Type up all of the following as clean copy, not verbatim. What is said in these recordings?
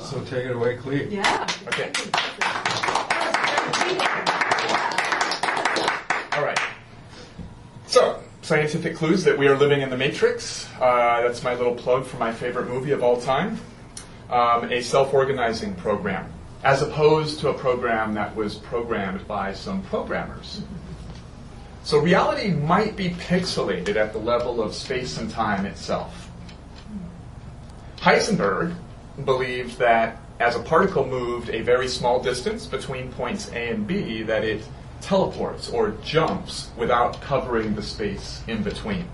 So take it away, Cleve. Yeah. Okay. All right. So, scientific clues that we are living in the Matrix. That's my little plug for my favorite movie of all time. A self-organizing program, as opposed to a program that was programmed by some programmers. So reality might be pixelated at the level of space and time itself. Heisenberg believed that as a particle moved a very small distance between points A and B, that it teleports or jumps without covering the space in between.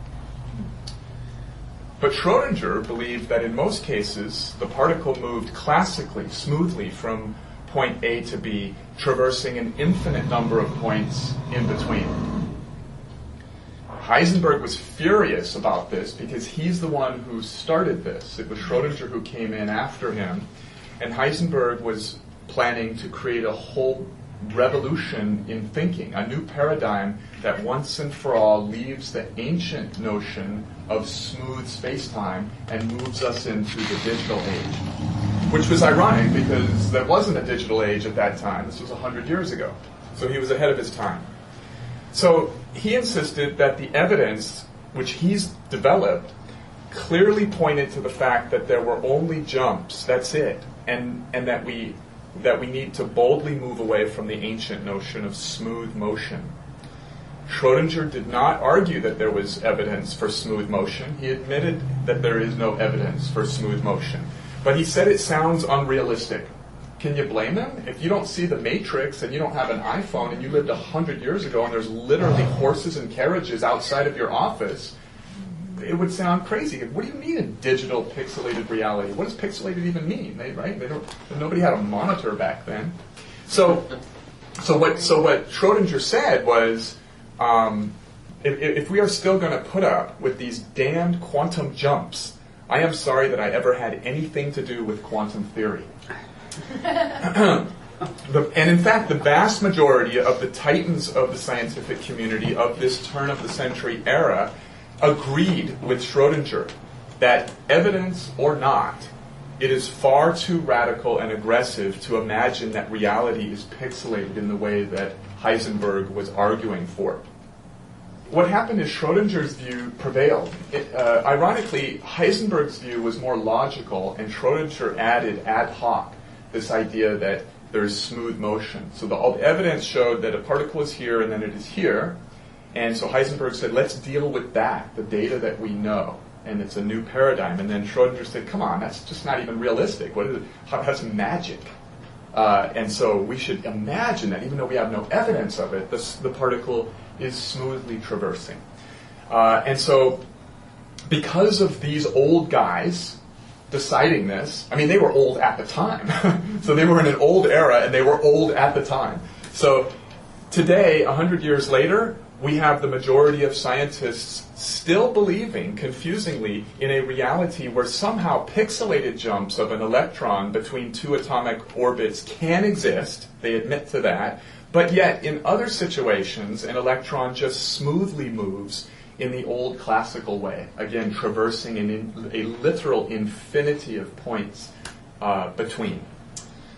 But Schrödinger believed that in most cases, the particle moved classically, smoothly from point A to B, traversing an infinite number of points in between. Heisenberg was furious about this because he's the one who started this. It was Schrödinger who came in after him, and Heisenberg was planning to create a whole revolution in thinking, a new paradigm that once and for all leaves the ancient notion of smooth space-time and moves us into the digital age. Which was ironic because there wasn't a digital age at that time. This was 100 years ago. So he was ahead of his time. So he insisted that the evidence which he's developed clearly pointed to the fact that there were only jumps, that's it, and that we need to boldly move away from the ancient notion of smooth motion. Schrödinger did not argue that there was evidence for smooth motion. He admitted that there is no evidence for smooth motion. But he said it sounds unrealistic. Can you blame him? If you don't see the Matrix and you don't have an iPhone and you lived 100 years ago and there's literally horses and carriages outside of your office, it would sound crazy. What do you mean a digital pixelated reality? What does pixelated even mean? Nobody had a monitor back then. So what Schrödinger said was, if we are still going to put up with these damned quantum jumps, I am sorry that I ever had anything to do with quantum theory. And in fact, the vast majority of the titans of the scientific community of this turn of the century era agreed with Schrödinger that, evidence or not, it is far too radical and aggressive to imagine that reality is pixelated in the way that Heisenberg was arguing for. What happened is Schrödinger's view prevailed. Ironically, Heisenberg's view was more logical, and Schrödinger added ad hoc this idea that there's smooth motion. So all the evidence showed that a particle is here and then it is here. And so Heisenberg said, let's deal with that, the data that we know. And it's a new paradigm. And then Schrödinger said, come on, that's just not even realistic. What is it? That's magic. And so we should imagine that even though we have no evidence of it, the particle is smoothly traversing. And so because of these old guys deciding this, I mean, they were old at the time. So they were in an old era, and they were old at the time. So today, 100 years later, we have the majority of scientists still believing, confusingly, in a reality where somehow pixelated jumps of an electron between two atomic orbits can exist. They admit to that. But yet, in other situations, an electron just smoothly moves in the old classical way, again, traversing a literal infinity of points between.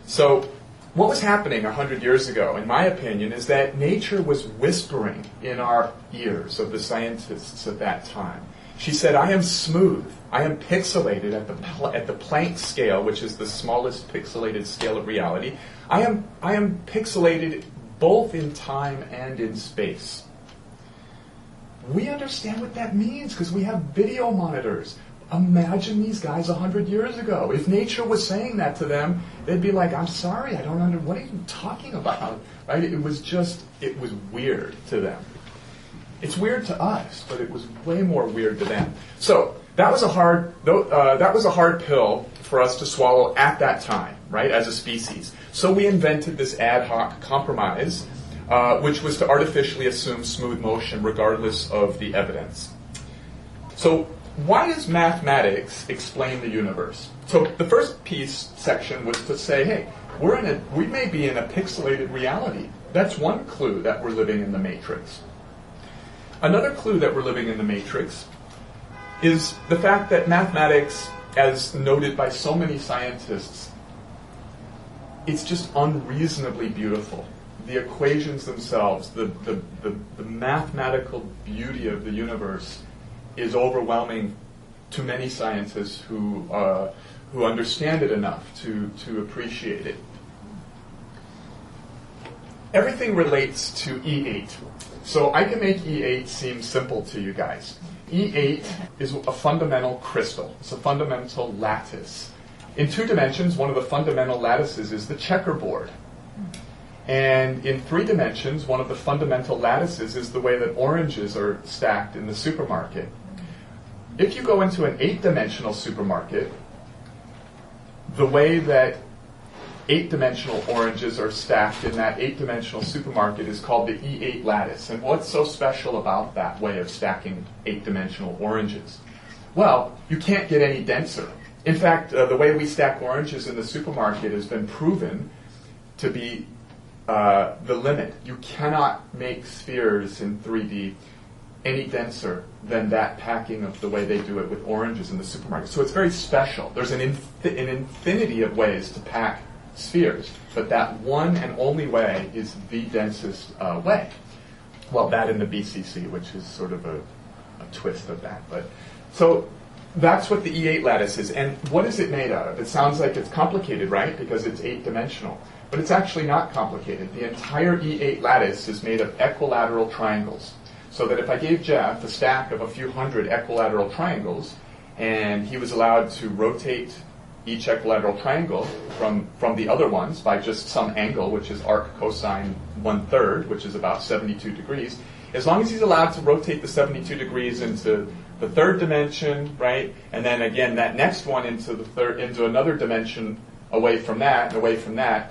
So what was happening 100 years ago, in my opinion, is that nature was whispering in our ears of the scientists at that time. She said, I am smooth. I am pixelated at the Planck scale, which is the smallest pixelated scale of reality. I am pixelated both in time and in space. We understand what that means because we have video monitors. Imagine these guys 100 years ago. If nature was saying that to them, they'd be like, I'm sorry, I don't understand. What are you talking about? Right? It was weird to them. It's weird to us, but it was way more weird to them. So that was a hard pill for us to swallow at that time, right, as a species. So we invented this ad hoc compromise, which was to artificially assume smooth motion regardless of the evidence. So why does mathematics explain the universe? So the first section was to say, hey, we may be in a pixelated reality. That's one clue that we're living in the Matrix. Another clue that we're living in the Matrix is the fact that mathematics, as noted by so many scientists, it's just unreasonably beautiful. The equations themselves, the mathematical beauty of the universe is overwhelming to many scientists who understand it enough to appreciate it. Everything relates to E8. So I can make E8 seem simple to you guys. E8 is a fundamental crystal. It's a fundamental lattice. In 2 dimensions, one of the fundamental lattices is the checkerboard. And in 3 dimensions, one of the fundamental lattices is the way that oranges are stacked in the supermarket. If you go into an 8-dimensional supermarket, the way that 8-dimensional oranges are stacked in that 8-dimensional supermarket is called the E8 lattice. And what's so special about that way of stacking 8-dimensional oranges? Well, you can't get any denser. In fact, the way we stack oranges in the supermarket has been proven to be the limit. You cannot make spheres in 3D any denser than that packing of the way they do it with oranges in the supermarket. So it's very special. There's an infinity of ways to pack spheres, but that one and only way is the densest way. Well, that in the BCC, which is sort of a twist of that. But so that's what the E8 lattice is. And what is it made out of? It sounds like it's complicated, right? Because it's 8-dimensional. But it's actually not complicated. The entire E8 lattice is made of equilateral triangles. So that if I gave Jeff a stack of a few hundred equilateral triangles, and he was allowed to rotate each equilateral triangle from the other ones by just some angle, which is arc cosine 1/3, which is about 72 degrees, as long as he's allowed to rotate the 72 degrees into the 3rd dimension, right, and then again that next one into another dimension away from that and away from that,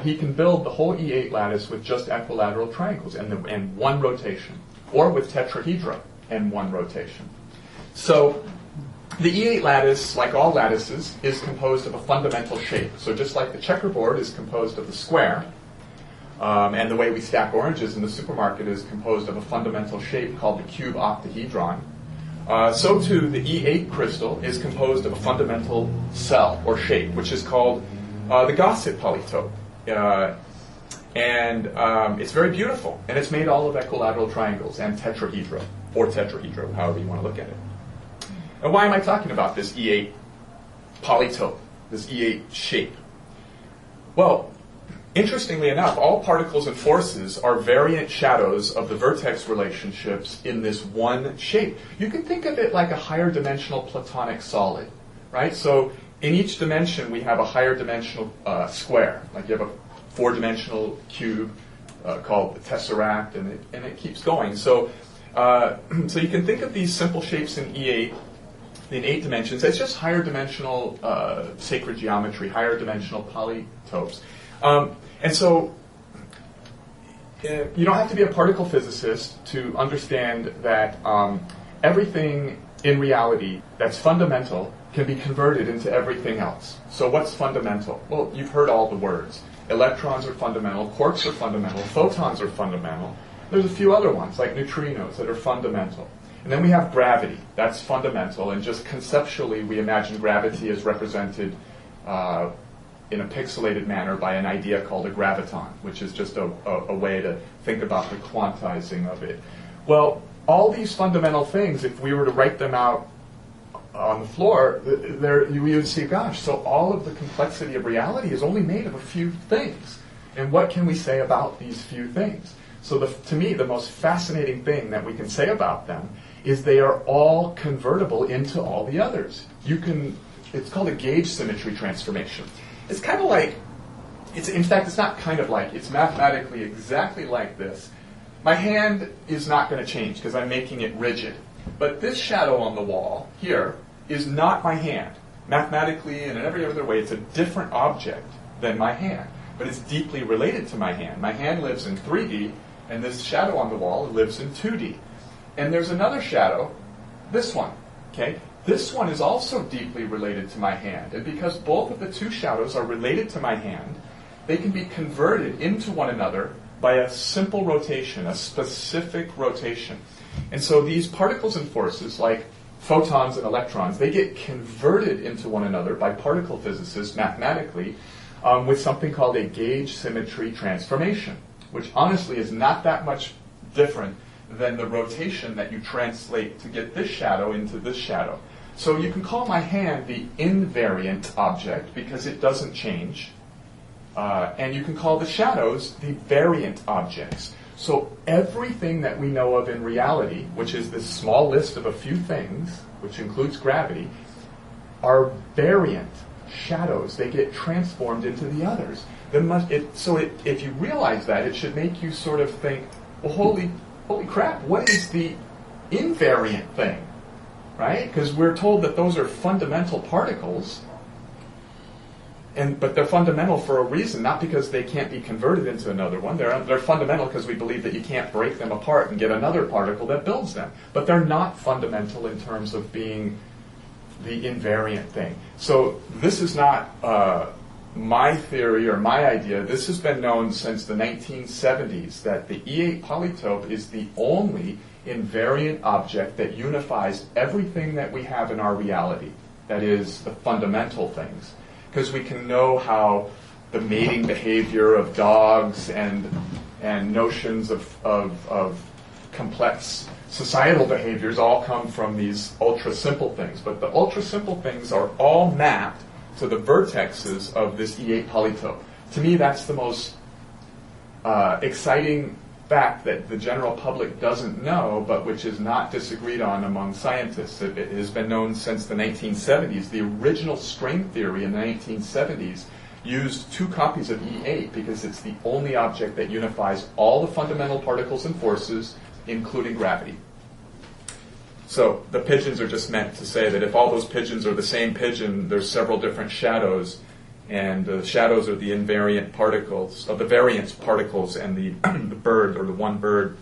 he can build the whole E8 lattice with just equilateral triangles and one rotation, or with tetrahedra and one rotation. So the E8 lattice, like all lattices, is composed of a fundamental shape. So just like the checkerboard is composed of the square, and the way we stack oranges in the supermarket is composed of a fundamental shape called the cube octahedron, so too the E8 crystal is composed of a fundamental cell or shape, which is called the Gaussian polytope. And it's very beautiful, and it's made all of equilateral triangles and tetrahedra, or tetrahedra, however you want to look at it. And why am I talking about this E8 polytope, this E8 shape? Well, interestingly enough, all particles and forces are variant shadows of the vertex relationships in this one shape. You can think of it like a higher dimensional Platonic solid, right? So in each dimension, we have a higher dimensional square. Like you have a 4-dimensional cube called the tesseract, and it keeps going. So you can think of these simple shapes in E8 in 8 dimensions as just higher dimensional sacred geometry, higher dimensional polytopes. And so you don't have to be a particle physicist to understand that everything in reality that's fundamental can be converted into everything else. So what's fundamental? Well, you've heard all the words. Electrons are fundamental, quarks are fundamental, photons are fundamental. There's a few other ones, like neutrinos, that are fundamental. And then we have gravity. That's fundamental, and just conceptually we imagine gravity as represented in a pixelated manner by an idea called a graviton, which is just a way to think about the quantizing of it. Well, all these fundamental things, if we were to write them out on the floor, we would see, gosh, so all of the complexity of reality is only made of a few things. And what can we say about these few things? So to me, the most fascinating thing that we can say about them is they are all convertible into all the others. It's called a gauge symmetry transformation. It's kind of like, in fact, it's not kind of like, it's mathematically exactly like this. My hand is not going to change because I'm making it rigid. But this shadow on the wall here is not my hand. Mathematically and in every other way, it's a different object than my hand. But it's deeply related to my hand. My hand lives in 3D, and this shadow on the wall lives in 2D. And there's another shadow, this one. Okay? This one is also deeply related to my hand. And because both of the two shadows are related to my hand, they can be converted into one another by a simple rotation, a specific rotation. And so these particles and forces, like photons and electrons, they get converted into one another by particle physicists mathematically with something called a gauge symmetry transformation, which honestly is not that much different than the rotation that you translate to get this shadow into this shadow. So you can call my hand the invariant object because it doesn't change. And you can call the shadows the variant objects. So everything that we know of in reality, which is this small list of a few things, which includes gravity, are variant shadows. They get transformed into the others. If you realize that, it should make you sort of think, well, holy crap, what is the invariant thing? Right? Because we're told that those are fundamental particles, but they're fundamental for a reason, not because they can't be converted into another one. They're fundamental because we believe that you can't break them apart and get another particle that builds them. But they're not fundamental in terms of being the invariant thing. So this is not my theory or my idea. This has been known since the 1970s that the E8 polytope is the only invariant object that unifies everything that we have in our reality. That is, the fundamental things. Because we can know how the mating behavior of dogs and notions of complex societal behaviors all come from these ultra-simple things. But the ultra-simple things are all mapped to the vertexes of this E8 polytope. To me, that's the most exciting fact that the general public doesn't know, but which is not disagreed on among scientists. It has been known since the 1970s. The original string theory in the 1970s used 2 copies of E8 because it's the only object that unifies all the fundamental particles and forces, including gravity. So the pigeons are just meant to say that if all those pigeons are the same pigeon, there's several different shadows, and the shadows are the invariant particles, of the variance particles, and the bird, or the one bird,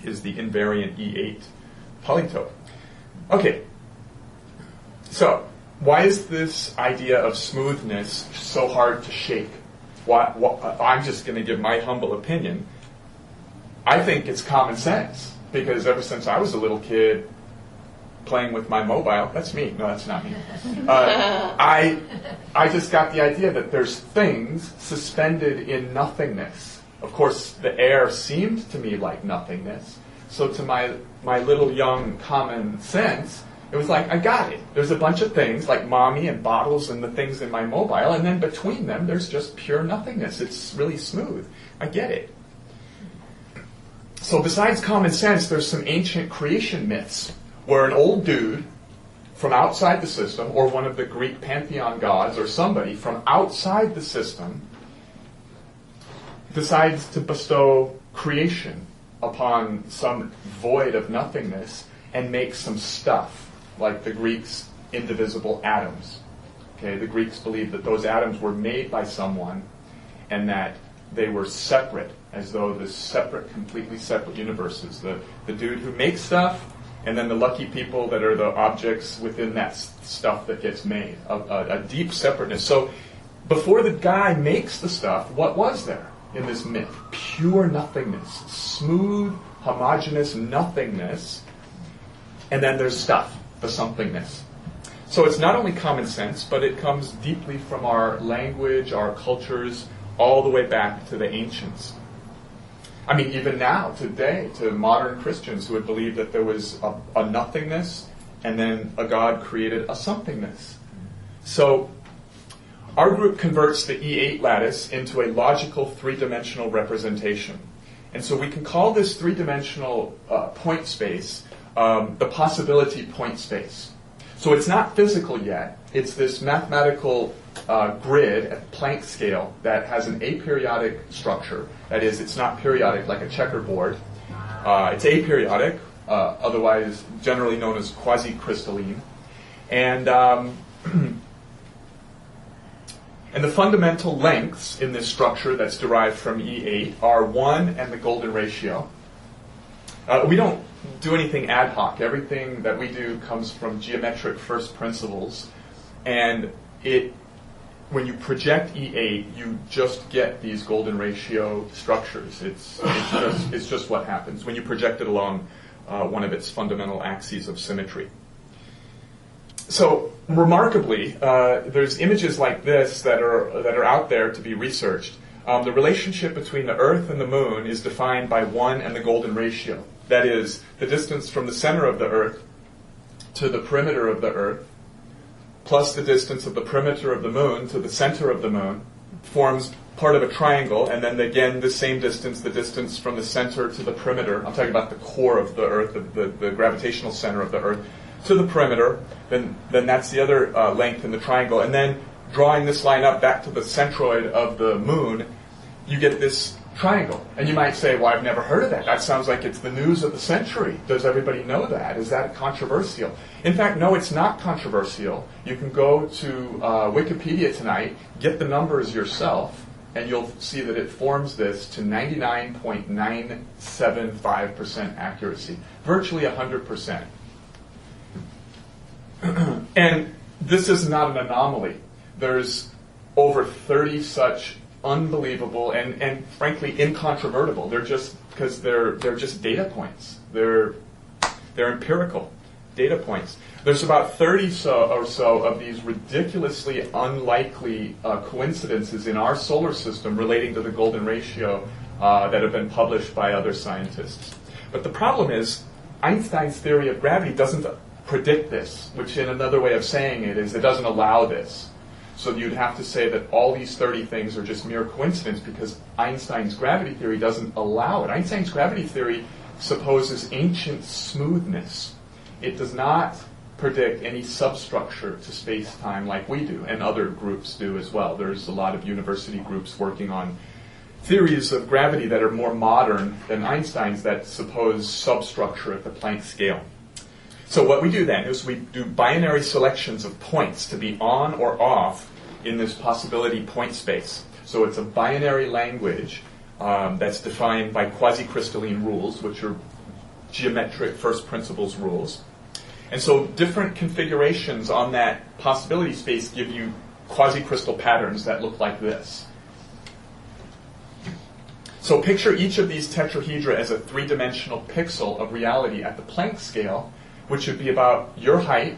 is the invariant E8 polytope. Okay, so why is this idea of smoothness so hard to shake? I'm just going to give my humble opinion. I think it's common sense, because ever since I was a little kid, playing with my mobile, that's me. No, that's not me. I just got the idea that there's things suspended in nothingness. Of course, the air seemed to me like nothingness. So to my little young common sense, it was like, I got it. There's a bunch of things like mommy and bottles and the things in my mobile, and then between them, there's just pure nothingness. It's really smooth. I get it. So besides common sense, there's some ancient creation myths where an old dude from outside the system, or one of the Greek pantheon gods, or somebody from outside the system, decides to bestow creation upon some void of nothingness and make some stuff, like the Greeks' indivisible atoms. Okay, the Greeks believed that those atoms were made by someone and that they were separate, as though the completely separate universes. The dude who makes stuff, and then the lucky people that are the objects within that stuff that gets made. A deep separateness. So before the guy makes the stuff, what was there in this myth? Pure nothingness. Smooth, homogeneous nothingness. And then there's stuff, the somethingness. So it's not only common sense, but it comes deeply from our language, our cultures, all the way back to the ancients. I mean, even now, today, to modern Christians who would believe that there was a nothingness and then a God created a somethingness. So our group converts the E8 lattice into a logical three-dimensional representation. And so we can call this three-dimensional point space the possibility point space. So it's not physical yet. It's this mathematical grid at Planck scale that has an aperiodic structure. That is, it's not periodic like a checkerboard. It's aperiodic, otherwise generally known as quasi-crystalline. And and the fundamental lengths in this structure that's derived from E8 are 1 and the golden ratio. We don't do anything ad hoc. Everything that we do comes from geometric first principles. And when you project E8, you just get these golden ratio structures. It's just what happens when you project it along one of its fundamental axes of symmetry. So remarkably, there's images like this that are out there to be researched. The relationship between the Earth and the Moon is defined by 1 and the golden ratio. That is, the distance from the center of the Earth to the perimeter of the Earth, plus the distance of the perimeter of the Moon to the center of the Moon, forms part of a triangle, and then again the same distance, the distance from the center to the perimeter. I'm talking about the core of the Earth, the gravitational center of the Earth, to the perimeter. Then that's the other length in the triangle. And then drawing this line up back to the centroid of the Moon, you get this triangle. And you might say, well, I've never heard of that. That sounds like it's the news of the century. Does everybody know that? Is that controversial? In fact, no, it's not controversial. You can go to Wikipedia tonight, get the numbers yourself, and you'll see that it forms this to 99.975% accuracy, virtually 100%. And this is not an anomaly. There's over 30 such unbelievable and frankly incontrovertible. They're just because they're just data points. They're empirical data points. There's about 30 or so of these ridiculously unlikely coincidences in our solar system relating to the golden ratio that have been published by other scientists. But the problem is Einstein's theory of gravity doesn't predict this, which in another way of saying it is it doesn't allow this. So you'd have to say that all these 30 things are just mere coincidence because Einstein's gravity theory doesn't allow it. Einstein's gravity theory supposes ancient smoothness. It does not predict any substructure to space-time like we do, and other groups do as well. There's a lot of university groups working on theories of gravity that are more modern than Einstein's that suppose substructure at the Planck scale. So what we do then is we do binary selections of points to be on or off in this possibility point space. So it's a binary language that's defined by quasi-crystalline rules, which are geometric first principles rules. And so different configurations on that possibility space give you quasi-crystal patterns that look like this. So picture each of these tetrahedra as a three-dimensional pixel of reality at the Planck scale, which would be about your height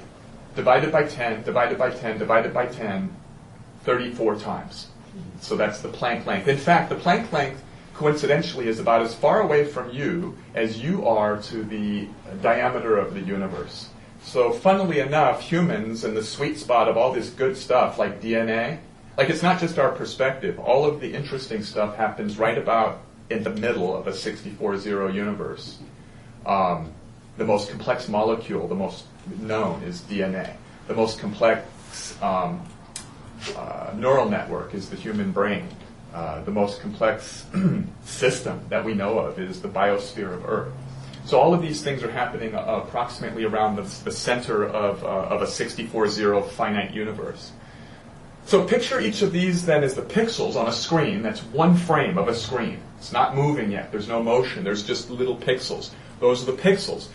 divided by 10, divided by 10, divided by 10, 34 times. So that's the Planck length. In fact, the Planck length, coincidentally, is about as far away from you as you are to the diameter of the universe. So funnily enough, humans in the sweet spot of all this good stuff like DNA, like it's not just our perspective. All of the interesting stuff happens right about in the middle of a 64-0 universe. The most complex molecule, the most known, is DNA. The most complex neural network is the human brain. The most complex system that we know of is the biosphere of Earth. So all of these things are happening approximately around the center of a 64-0 finite universe. So picture each of these then as the pixels on a screen. That's one frame of a screen. It's not moving yet. There's no motion. There's just little pixels. Those are the pixels.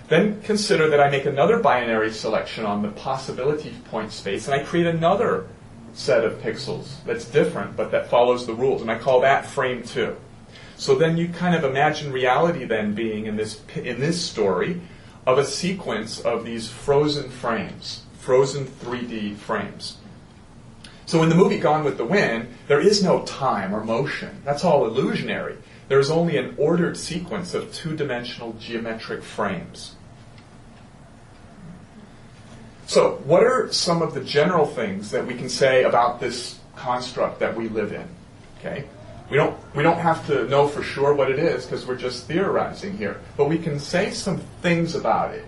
Then consider that I make another binary selection on the possibility point space, and I create another set of pixels that's different, but that follows the rules, and I call that frame 2. So then you kind of imagine reality then being in this story of a sequence of these frozen frames, frozen 3D frames. So in the movie Gone with the Wind, there is no time or motion. That's all illusionary. There is only an ordered sequence of two-dimensional geometric frames. So what are some of the general things that we can say about this construct that we live in? Okay? We don't have to know for sure what it is because we're just theorizing here. But we can say some things about it.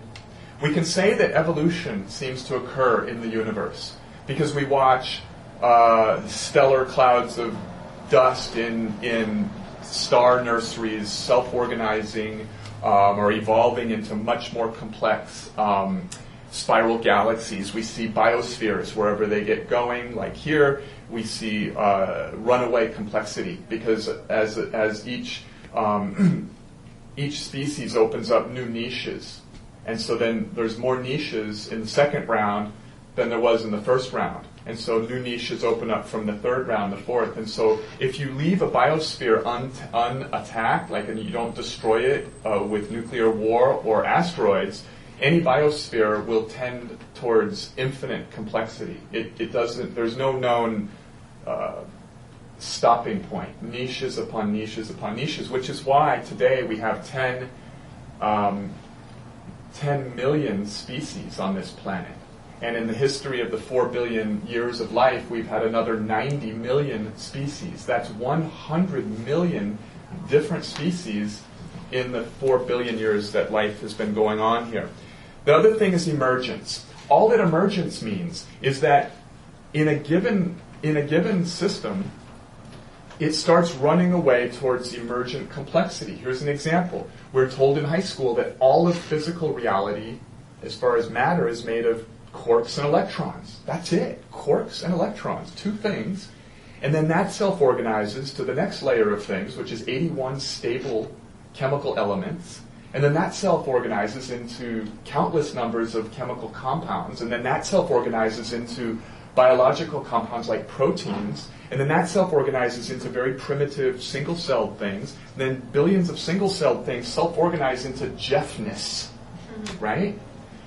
We can say that evolution seems to occur in the universe because we watch stellar clouds of dust in star nurseries self-organizing or evolving into much more complex spiral galaxies. We see biospheres wherever they get going. Like here, we see runaway complexity because as each species opens up new niches, and so then there's more niches in the second round than there was in the first round. And so new niches open up from the third round, the fourth. And so if you leave a biosphere unattacked, and you don't destroy it with nuclear war or asteroids, any biosphere will tend towards infinite complexity. It doesn't. There's no known stopping point. Niches upon niches upon niches, which is why today we have 10 million species on this planet. And in the history of the 4 billion years of life, we've had another 90 million species. That's 100 million different species in the 4 billion years that life has been going on here. The other thing is emergence. All that emergence means is that in a given system, it starts running away towards emergent complexity. Here's an example. We're told in high school that all of physical reality, as far as matter, is made of quarks and electrons. That's it. Quarks and electrons. Two things. And then that self-organizes to the next layer of things, which is 81 stable chemical elements. And then that self-organizes into countless numbers of chemical compounds. And then that self-organizes into biological compounds like proteins. And then that self-organizes into very primitive single-celled things. And then billions of single-celled things self-organize into Jeffness, right?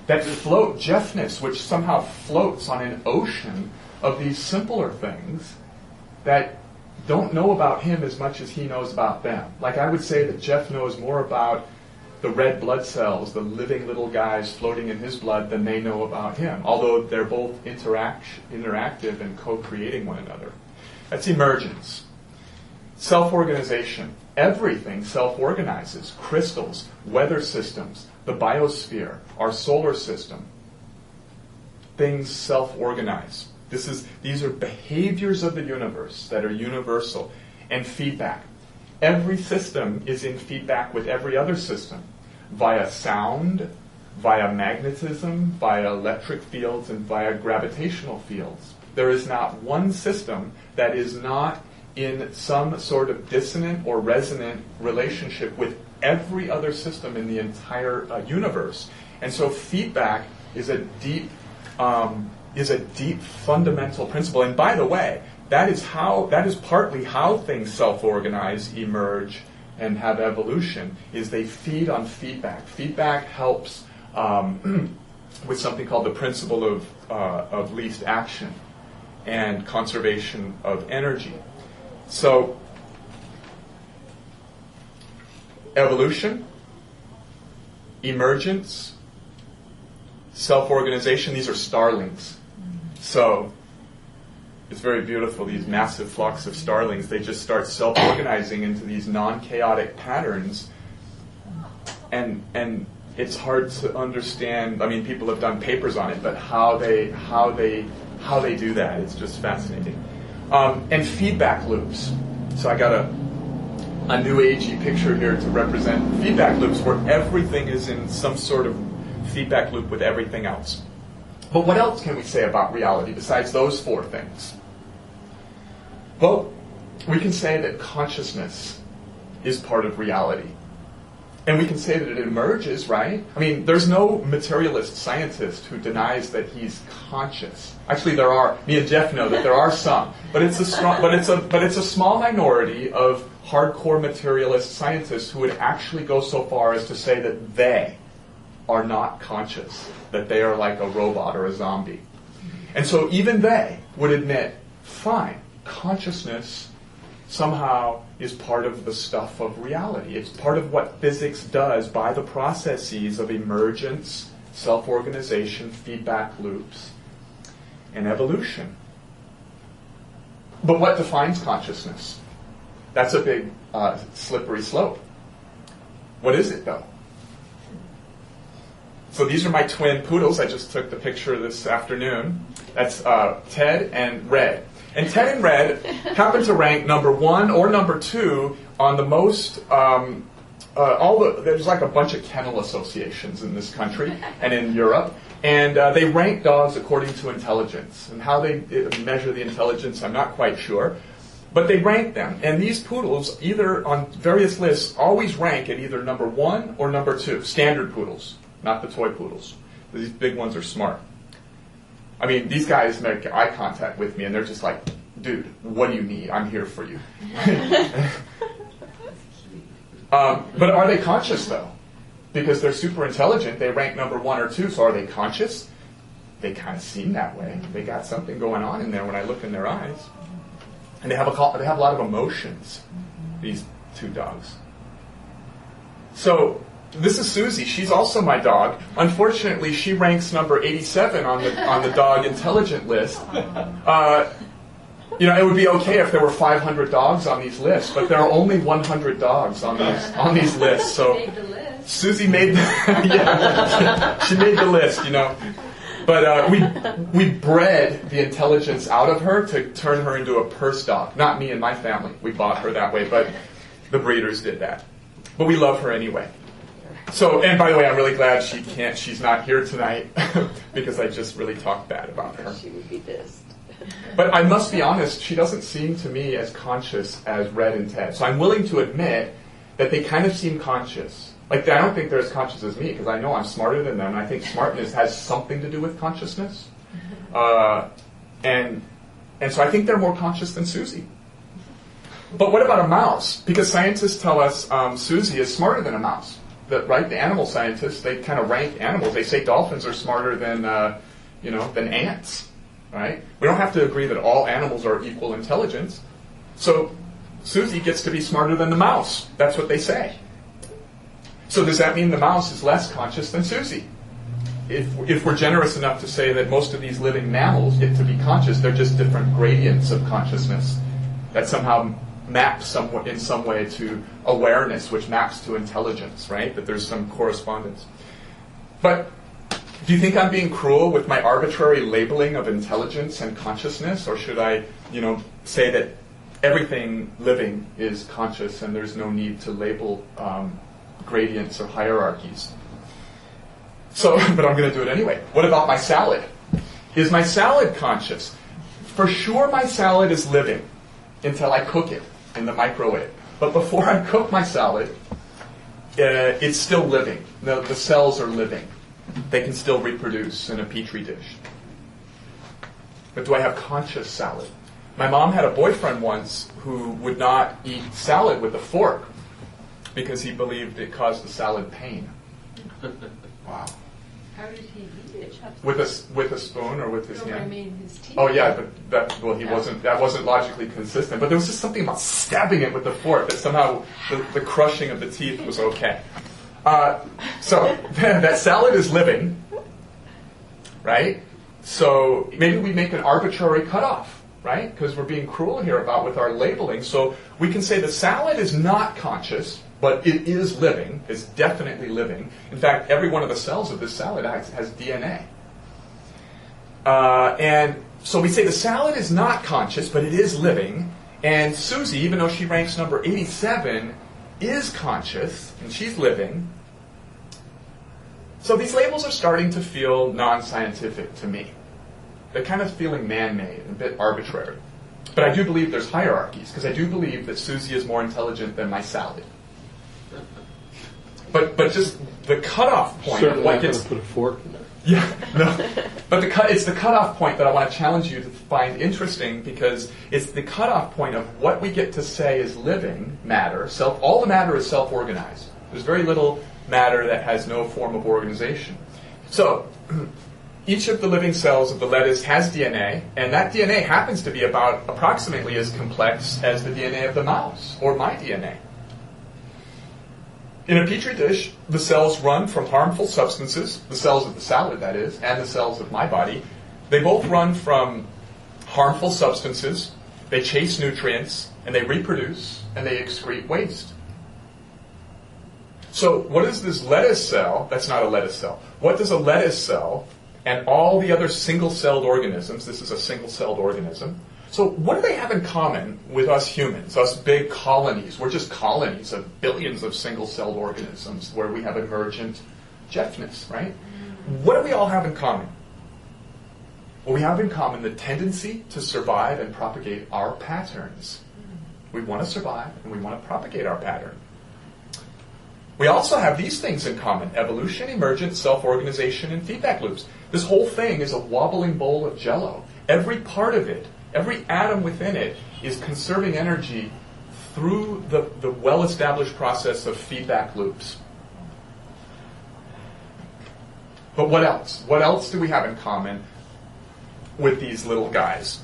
That float, Jeffness, which somehow floats on an ocean of these simpler things that don't know about him as much as he knows about them. Like I would say that Jeff knows more about the red blood cells, the living little guys floating in his blood, than they know about him, although they're both interactive and co-creating one another. That's emergence. Self-organization. Everything self-organizes. Crystals, weather systems, the biosphere, our solar system. Things self-organize. These are behaviors of the universe that are universal. And feedback. Every system is in feedback with every other system via sound, via magnetism, via electric fields, and via gravitational fields. There is not one system that is not in some sort of dissonant or resonant relationship with every other system in the entire universe. And so feedback is a deep fundamental principle. And by the way, that is partly how things self-organize, emerge, and have evolution, is they feed on feedback. Feedback helps with something called the principle of least action and conservation of energy. So, evolution, emergence, self-organization, these are starlings. So, it's very beautiful, these massive flocks of starlings, they just start self-organizing into these non-chaotic patterns, and it's hard to understand. I mean, people have done papers on it, but how they do that, it's just fascinating. And feedback loops. So I got a new agey picture here to represent feedback loops where everything is in some sort of feedback loop with everything else. But what else can we say about reality besides those four things? Well, we can say that consciousness is part of reality. And we can say that it emerges, right? I mean, there's no materialist scientist who denies that he's conscious. Actually, there are. Me and Jeff know that there are some, but it's a small minority of hardcore materialist scientists who would actually go so far as to say that they are not conscious, that they are like a robot or a zombie. And so even they would admit, fine, consciousness somehow is part of the stuff of reality. It's part of what physics does by the processes of emergence, self-organization, feedback loops, and evolution. But what defines consciousness? That's a big slippery slope. What is it, though? So these are my twin poodles. I just took the picture this afternoon. That's Ted and Red. And Ted and Red happen to rank number 1 or number 2 on the most, there's like a bunch of kennel associations in this country and in Europe. And they rank dogs according to intelligence. And how they measure the intelligence, I'm not quite sure. But they rank them. And these poodles, either on various lists, always rank at either number 1 or number 2. Standard poodles, not the toy poodles. These big ones are smart. I mean, these guys make eye contact with me, and they're just like, dude, what do you need? I'm here for you. But are they conscious, though? Because they're super intelligent, they rank number 1 or 2, so are they conscious? they kind of seem that way. They got something going on in there when I look in their eyes. And they have a lot of emotions, these two dogs. So this is Susie. She's also my dog. Unfortunately, she ranks number 87 on the dog intelligent list. It would be okay if there were 500 dogs on these lists, but there are only 100 dogs on these lists. So Susie made she made the list, But we bred the intelligence out of her to turn her into a purse dog. Not me and my family. We bought her that way, but the breeders did that. But we love her anyway. So, and by the way, I'm really glad she's not here tonight because I just really talked bad about her. She would be pissed. But I must be honest, she doesn't seem to me as conscious as Red and Ted. So I'm willing to admit that they kind of seem conscious. Like, I don't think they're as conscious as me because I know I'm smarter than them, and I think smartness has something to do with consciousness. And so I think they're more conscious than Susie. But what about a mouse? Because scientists tell us Susie is smarter than a mouse. Right? The animal scientists, they kind of rank animals. They say dolphins are smarter than ants. Right? We don't have to agree that all animals are equal intelligence. So Susie gets to be smarter than the mouse. That's what they say. So does that mean the mouse is less conscious than Susie? If we're generous enough to say that most of these living mammals get to be conscious, they're just different gradients of consciousness that somehow map in some way to awareness, which maps to intelligence, right? That there's some correspondence. But do you think I'm being cruel with my arbitrary labeling of intelligence and consciousness? Or should I, say that everything living is conscious and there's no need to label gradients or hierarchies? So, but I'm going to do it anyway. What about my salad? Is my salad conscious? For sure my salad is living until I cook it in the microwave. But before I cook my salad, it's still living. The cells are living. They can still reproduce in a petri dish. But do I have conscious salad? My mom had a boyfriend once who would not eat salad with a fork because he believed it caused the salad pain. Wow. How did he eat it? With a spoon or with his hand? I mean, his teeth. Oh yeah, but that wasn't logically consistent. But there was just something about stabbing it with the fork that somehow the crushing of the teeth was okay. So that salad is living, right? So maybe we make an arbitrary cutoff, right? Because we're being cruel here with our labeling. So we can say the salad is not conscious, but it is living. It's definitely living. In fact, every one of the cells of this salad has DNA. And so we say the salad is not conscious, but it is living. And Susie, even though she ranks number 87, is conscious, and she's living. So these labels are starting to feel non-scientific to me. They're kind of feeling man-made, a bit arbitrary. But I do believe there's hierarchies, because I do believe that Susie is more intelligent than my salad. But just the cutoff point of what gets... put a fork in there. Yeah, no. But it's the cutoff point that I want to challenge you to find interesting, because it's the cutoff point of what we get to say is living matter. All the matter is self-organized. There's very little matter that has no form of organization. So, each of the living cells of the lettuce has DNA, and that DNA happens to be about approximately as complex as the DNA of the mouse, or my DNA. In a petri dish, the cells run from harmful substances, the cells of the salad, that is, and the cells of my body. They both run from harmful substances, they chase nutrients, and they reproduce, and they excrete waste. So what is this lettuce cell? That's not a lettuce cell. What does a lettuce cell and all the other single-celled organisms, this is a single-celled organism, so what do they have in common with us humans, us big colonies? We're just colonies of billions of single-celled organisms where we have emergent Jeffness, right? What do we all have in common? Well, we have in common the tendency to survive and propagate our patterns. We want to survive and we want to propagate our pattern. We also have these things in common: evolution, emergence, self-organization, and feedback loops. This whole thing is a wobbling bowl of Jell-O. Every part of it, every atom within it, is conserving energy through the well-established process of feedback loops. But what else? What else do we have in common with these little guys?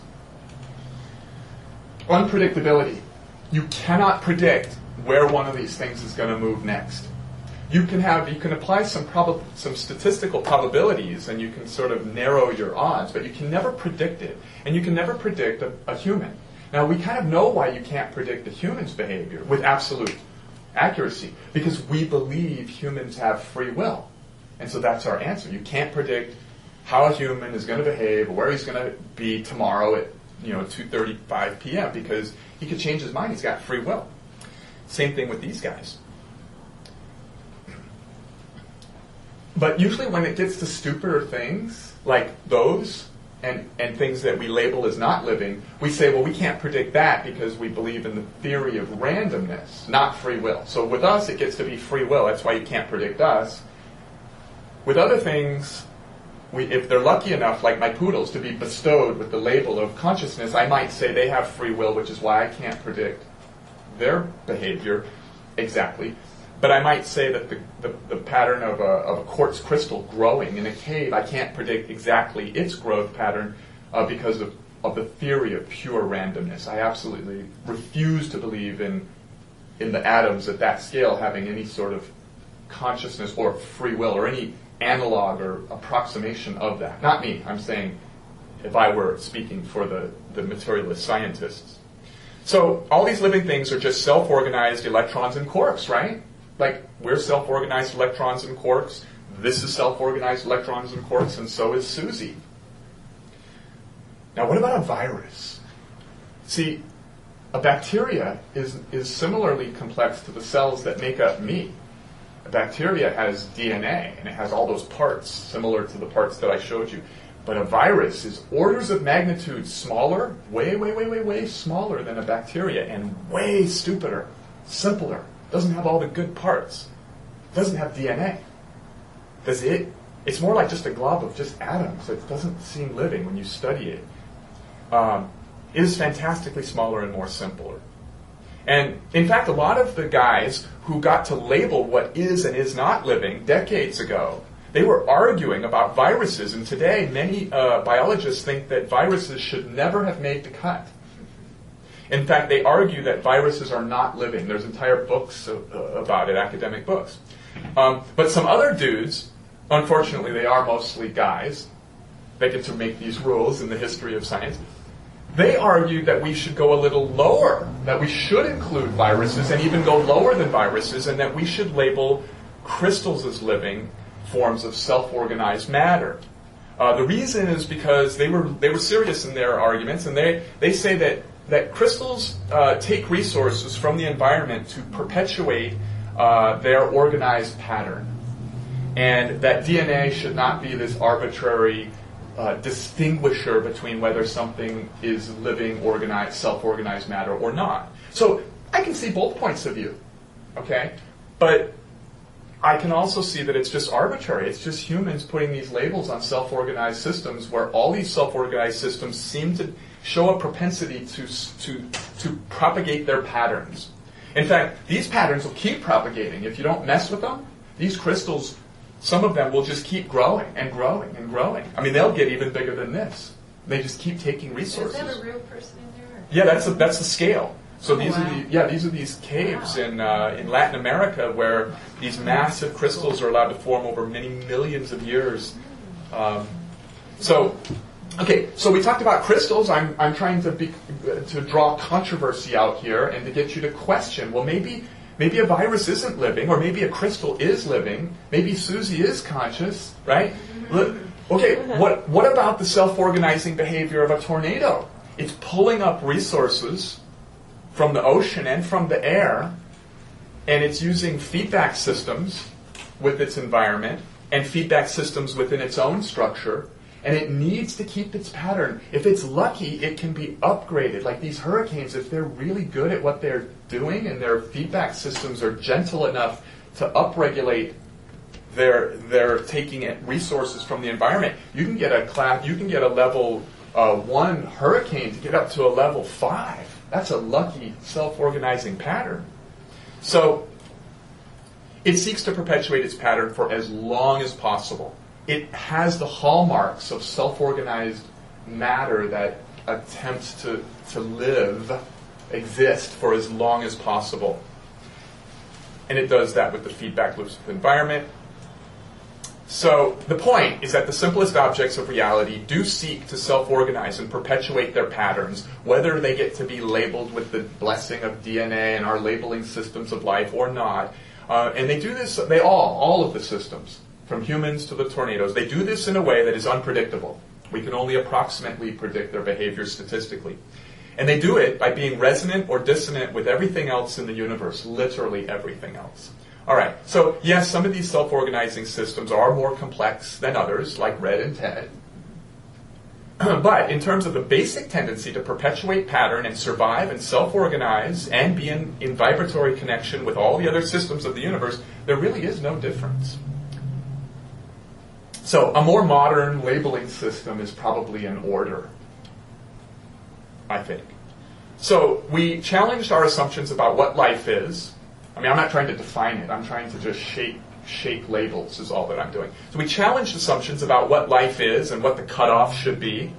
Unpredictability. You cannot predict where one of these things is going to move next. You can apply some statistical probabilities, and you can sort of narrow your odds, but you can never predict it, and you can never predict a human. Now, we kind of know why you can't predict a human's behavior with absolute accuracy, because we believe humans have free will, and so that's our answer. You can't predict how a human is going to behave, or where he's going to be tomorrow at 2:35 p.m. because he could change his mind. He's got free will. Same thing with these guys. But usually when it gets to stupider things, like those, and things that we label as not living, we say, well, we can't predict that because we believe in the theory of randomness, not free will. So with us, it gets to be free will. That's why you can't predict us. With other things, if they're lucky enough, like my poodles, to be bestowed with the label of consciousness, I might say they have free will, which is why I can't predict their behavior exactly. But I might say that the pattern of a quartz crystal growing in a cave, I can't predict exactly its growth pattern because of the theory of pure randomness. I absolutely refuse to believe in the atoms at that scale having any sort of consciousness or free will or any analog or approximation of that. Not me. I'm saying if I were speaking for the materialist scientists. So all these living things are just self-organized electrons and quarks, right? Like, we're self-organized electrons and quarks. This is self-organized electrons and quarks, and so is Susie. Now, what about a virus? See, a bacteria is similarly complex to the cells that make up me. A bacteria has DNA, and it has all those parts, similar to the parts that I showed you. But a virus is orders of magnitude smaller, way smaller than a bacteria, and way stupider, simpler. Doesn't have all the good parts. Doesn't have DNA. Does it? It's more like just a glob of just atoms. It doesn't seem living when you study it. It is fantastically smaller and more simpler. And in fact, a lot of the guys who got to label what is and is not living decades ago, they were arguing about viruses. And today, many biologists think that viruses should never have made the cut. In fact, they argue that viruses are not living. There's entire books about it, academic books. But some other dudes, unfortunately they are mostly guys, they get to make these rules in the history of science, they argued that we should go a little lower, that we should include viruses and even go lower than viruses, and that we should label crystals as living forms of self-organized matter. The reason is because they were serious in their arguments, and they say that crystals take resources from the environment to perpetuate their organized pattern. And that DNA should not be this arbitrary distinguisher between whether something is living, organized, self-organized matter or not. So I can see both points of view, okay? But I can also see that it's just arbitrary. It's just humans putting these labels on self-organized systems where all these self-organized systems seem to show a propensity to propagate their patterns. In fact, these patterns will keep propagating. If you don't mess with them, these crystals, some of them will just keep growing and growing and growing. I mean, they'll get even bigger than this. They just keep taking resources. Is that a real person in there? Yeah, that's the scale. So these are these caves in Latin America where these massive crystals are allowed to form over many millions of years. So we talked about crystals. I'm trying to draw controversy out here and to get you to question. Well, maybe a virus isn't living, or maybe a crystal is living. Maybe Susie is conscious, right? Okay, what about the self-organizing behavior of a tornado? It's pulling up resources from the ocean and from the air, and it's using feedback systems with its environment and feedback systems within its own structure, and it needs to keep its pattern. If it's lucky, it can be upgraded. Like these hurricanes, if they're really good at what they're doing and their feedback systems are gentle enough to upregulate their taking resources from the environment, you can get a level 1 hurricane to get up to a level 5. That's a lucky self-organizing pattern. So it seeks to perpetuate its pattern for as long as possible. it has the hallmarks of self-organized matter that attempts to exist for as long as possible. And it does that with the feedback loops of the environment. So the point is that the simplest objects of reality do seek to self-organize and perpetuate their patterns, whether they get to be labeled with the blessing of DNA and our labeling systems of life or not. And they do this, all of the systems, from humans to the tornadoes, they do this in a way that is unpredictable. We can only approximately predict their behavior statistically. And they do it by being resonant or dissonant with everything else in the universe, literally everything else. All right, so yes, some of these self-organizing systems are more complex than others, like Red and Ted. But in terms of the basic tendency to perpetuate pattern and survive and self-organize and be in vibratory connection with all the other systems of the universe, there really is no difference. So a more modern labeling system is probably in order, I think. So we challenged our assumptions about what life is. I mean, I'm not trying to define it. I'm trying to just shape labels is all that I'm doing. So we challenged assumptions about what life is and what the cutoff should be.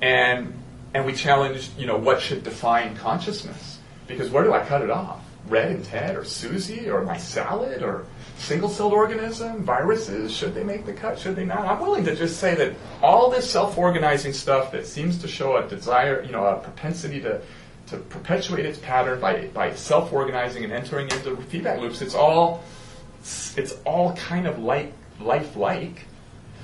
And we challenged, what should define consciousness. Because where do I cut it off? Red and Ted or Susie or my salad or single-celled organism, viruses, should they make the cut, should they not? I'm willing to just say that all this self-organizing stuff that seems to show a desire, a propensity to perpetuate its pattern by self-organizing and entering into feedback loops, it's all kind of lifelike.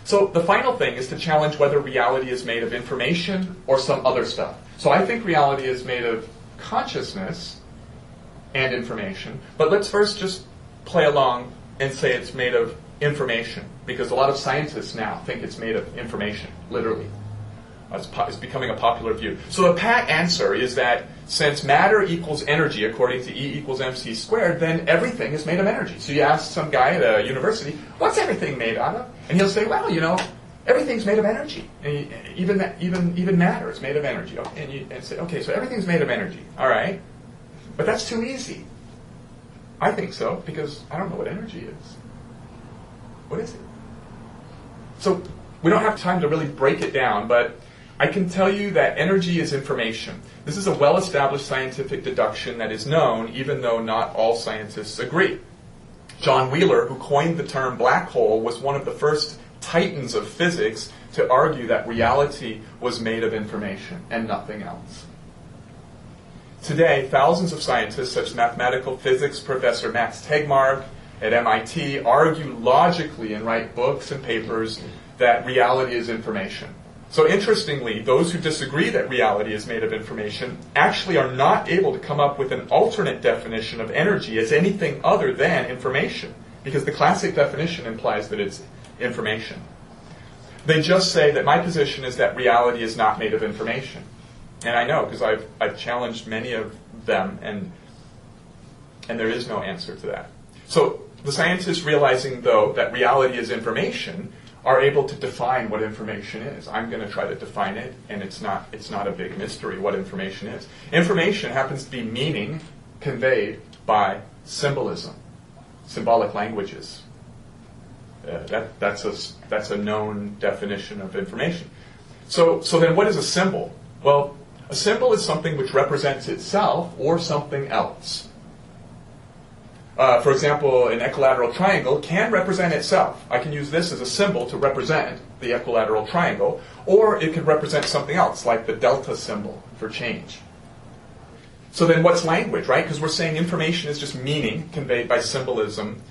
So the final thing is to challenge whether reality is made of information or some other stuff. So I think reality is made of consciousness and information, but let's first just play along and say it's made of information, because a lot of scientists now think it's made of information, literally. It's becoming a popular view. So the pat answer is that since matter equals energy according to E equals mc squared, then everything is made of energy. So you ask some guy at a university, what's everything made out of? And he'll say, well, everything's made of energy. And even matter is made of energy. And you say, okay, so everything's made of energy. All right. But that's too easy. I think so, because I don't know what energy is. What is it? So we don't have time to really break it down, but I can tell you that energy is information. This is a well-established scientific deduction that is known, even though not all scientists agree. John Wheeler, who coined the term black hole, was one of the first titans of physics to argue that reality was made of information and nothing else. Today, thousands of scientists, such as mathematical physics professor Max Tegmark at MIT, argue logically and write books and papers that reality is information. So interestingly, those who disagree that reality is made of information actually are not able to come up with an alternate definition of energy as anything other than information, because the classic definition implies that it's information. They just say that my position is that reality is not made of information. And I know, because I've challenged many of them, and there is no answer to that. So the scientists, realizing, though, that reality is information, are able to define what information is. I'm going to try to define it, and it's not a big mystery what information is. Information happens to be meaning conveyed by symbolism, symbolic languages. That's a known definition of information. So then what is a symbol? Well, a symbol is something which represents itself or something else. For example, an equilateral triangle can represent itself. I can use this as a symbol to represent the equilateral triangle, or it could represent something else, like the delta symbol for change. So then what's language, right? Because we're saying information is just meaning conveyed by symbolism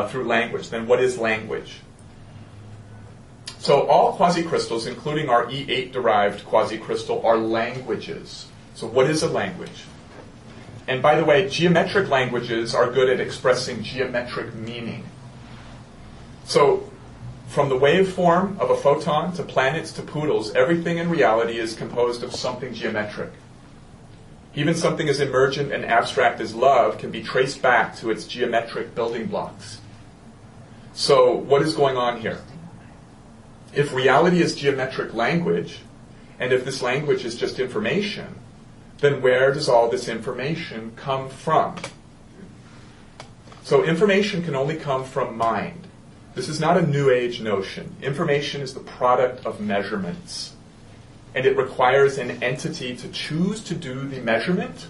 through language. Then what is language? So all quasicrystals, including our E8-derived quasicrystal, are languages. So what is a language? And by the way, geometric languages are good at expressing geometric meaning. So from the waveform of a photon to planets to poodles, everything in reality is composed of something geometric. Even something as emergent and abstract as love can be traced back to its geometric building blocks. So what is going on here? If reality is geometric language, and if this language is just information, then where does all this information come from? So information can only come from mind. This is not a New Age notion. Information is the product of measurements. And it requires an entity to choose to do the measurement.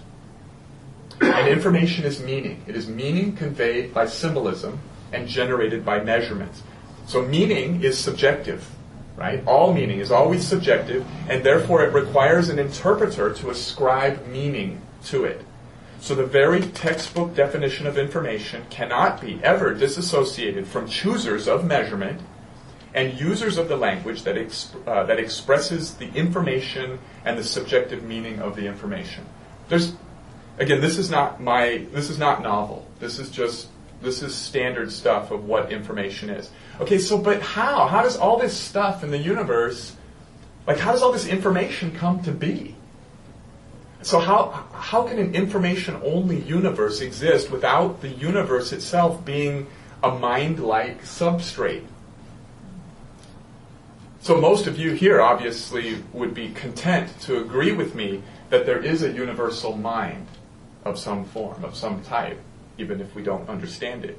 And information is meaning. It is meaning conveyed by symbolism and generated by measurement. So meaning is subjective, right? All meaning is always subjective, and therefore it requires an interpreter to ascribe meaning to it. So the very textbook definition of information cannot be ever disassociated from choosers of measurement and users of the language that expresses the information and the subjective meaning of the information. Again, this is not novel. This is standard stuff of what information is. Okay, so but how? How does all this stuff in the universe, how does all this information come to be? So how can an information-only universe exist without the universe itself being a mind-like substrate? So most of you here obviously would be content to agree with me that there is a universal mind of some form, of some type, even if we don't understand it.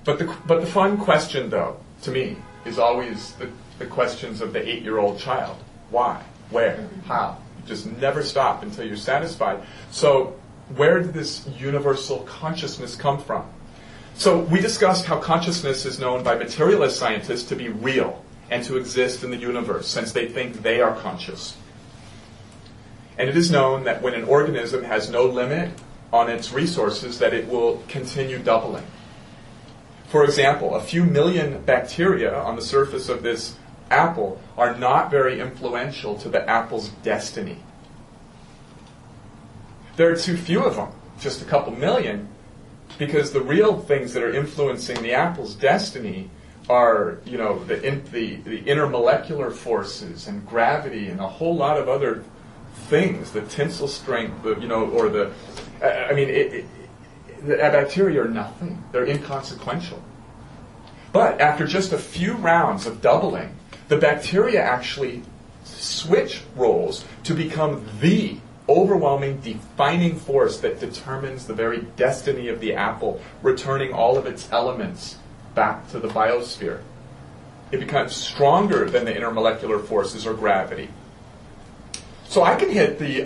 But the fun question, though, to me, is always the questions of the 8-year-old child. Why? Where? How? You just never stop until you're satisfied. So where did this universal consciousness come from? So we discussed how consciousness is known by materialist scientists to be real and to exist in the universe, since they think they are conscious. And it is known that when an organism has no limit on its resources, that it will continue doubling. For example, a few million bacteria on the surface of this apple are not very influential to the apple's destiny. There are too few of them, just a couple million, because the real things that are influencing the apple's destiny are, the intermolecular forces and gravity and a whole lot of other things, the tensile strength, the bacteria are nothing. They're inconsequential. But after just a few rounds of doubling, the bacteria actually switch roles to become the overwhelming, defining force that determines the very destiny of the apple, returning all of its elements back to the biosphere. It becomes stronger than the intermolecular forces or gravity. So I can hit the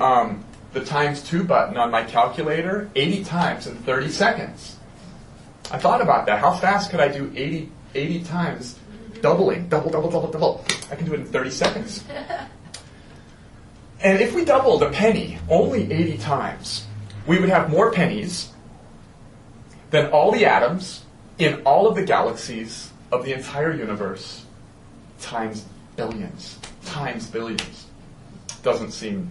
times 2 button on my calculator 80 times in 30 seconds. I thought about that. How fast could I do 80 times doubling? Double. I can do it in 30 seconds. And if we doubled a penny only 80 times, we would have more pennies than all the atoms in all of the galaxies of the entire universe, times billions. Doesn't seem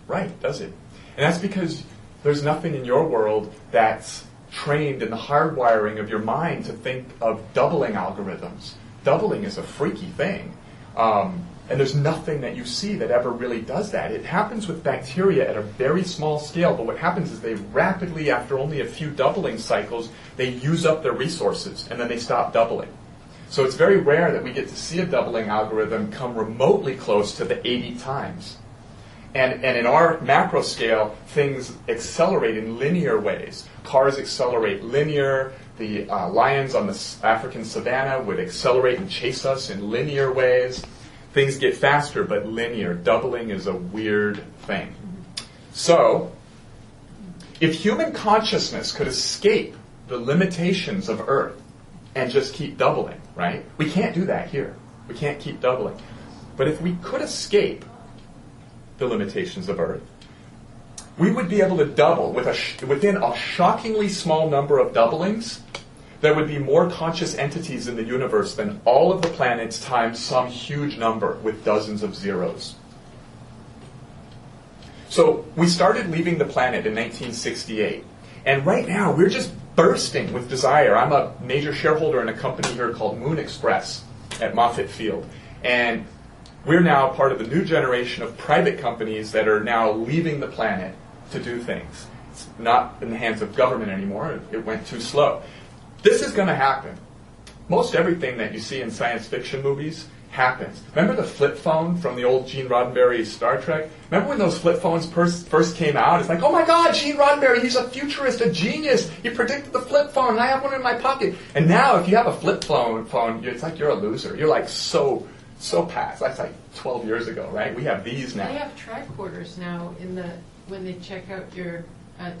right, does it? And that's because there's nothing in your world that's trained in the hardwiring of your mind to think of doubling algorithms. Doubling is a freaky thing. And there's nothing that you see that ever really does that. It happens with bacteria at a very small scale, but what happens is they rapidly, after only a few doubling cycles, they use up their resources, and then they stop doubling. So it's very rare that we get to see a doubling algorithm come remotely close to the 80 times. And in our macro scale, things accelerate in linear ways. Cars accelerate linear. The lions on the African savanna would accelerate and chase us in linear ways. Things get faster, but linear. Doubling is a weird thing. So, if human consciousness could escape the limitations of Earth and just keep doubling, right? We can't do that here. We can't keep doubling. But if we could escape the limitations of Earth, we would be able to double. Within a shockingly small number of doublings, there would be more conscious entities in the universe than all of the planets times some huge number with dozens of zeros. So we started leaving the planet in 1968. And right now, we're just bursting with desire. I'm a major shareholder in a company here called Moon Express at Moffett Field. And we're now part of the new generation of private companies that are now leaving the planet to do things. It's not in the hands of government anymore. It went too slow. This is going to happen. Most everything that you see in science fiction movies happens. Remember the flip phone from the old Gene Roddenberry Star Trek? Remember when those flip phones first came out? It's like, oh my God, Gene Roddenberry, he's a futurist, a genius. He predicted the flip phone, and I have one in my pocket. And now, if you have a flip phone, it's like you're a loser. You're like so past. That's like 12 years ago, right? We have these now. They have tricorders now when they check out your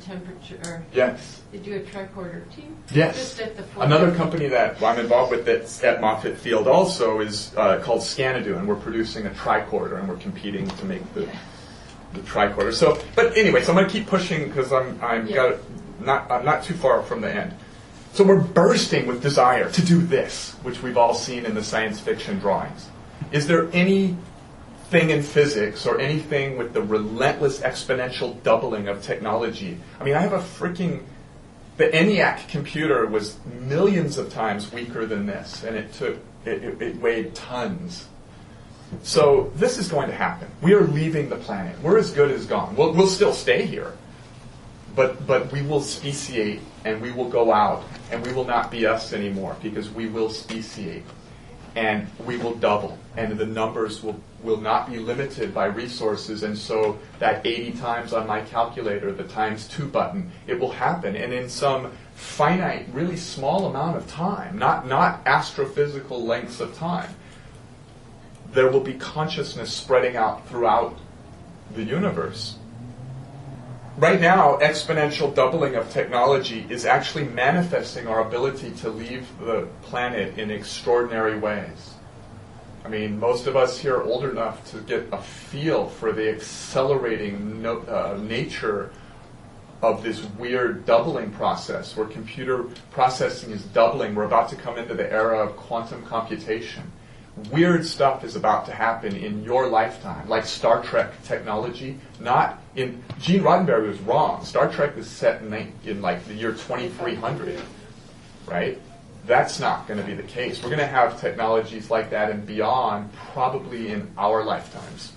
temperature. Or Yes. they do a tricorder too. Yes. Just at the Another company that I'm involved with that's at Moffett Field also is called Scanadu, and we're producing a tricorder, and we're competing to make the tricorder. So, but anyway, so I'm going to keep pushing because I'm not too far from the end. So we're bursting with desire to do this, which we've all seen in the science fiction drawings. Is there anything in physics or anything with the relentless exponential doubling of technology? I mean, I have the ENIAC computer was millions of times weaker than this, and it weighed tons. So this is going to happen. We are leaving the planet. We're as good as gone. We'll still stay here, but we will speciate, and we will go out, and we will not be us anymore, because we will speciate, and we will double, and the numbers will not be limited by resources. And so that 80 times on my calculator, the times 2 button, it will happen, and in some finite, really small amount of time, not astrophysical lengths of time, there will be consciousness spreading out throughout the universe. Right now, exponential doubling of technology is actually manifesting our ability to leave the planet in extraordinary ways. I mean, most of us here are old enough to get a feel for the accelerating nature of this weird doubling process, where computer processing is doubling. We're about to come into the era of quantum computation. Weird stuff is about to happen in your lifetime, like Star Trek technology. Gene Roddenberry was wrong. Star Trek was set in like the year 2300, right? That's not going to be the case. We're going to have technologies like that and beyond, probably in our lifetimes.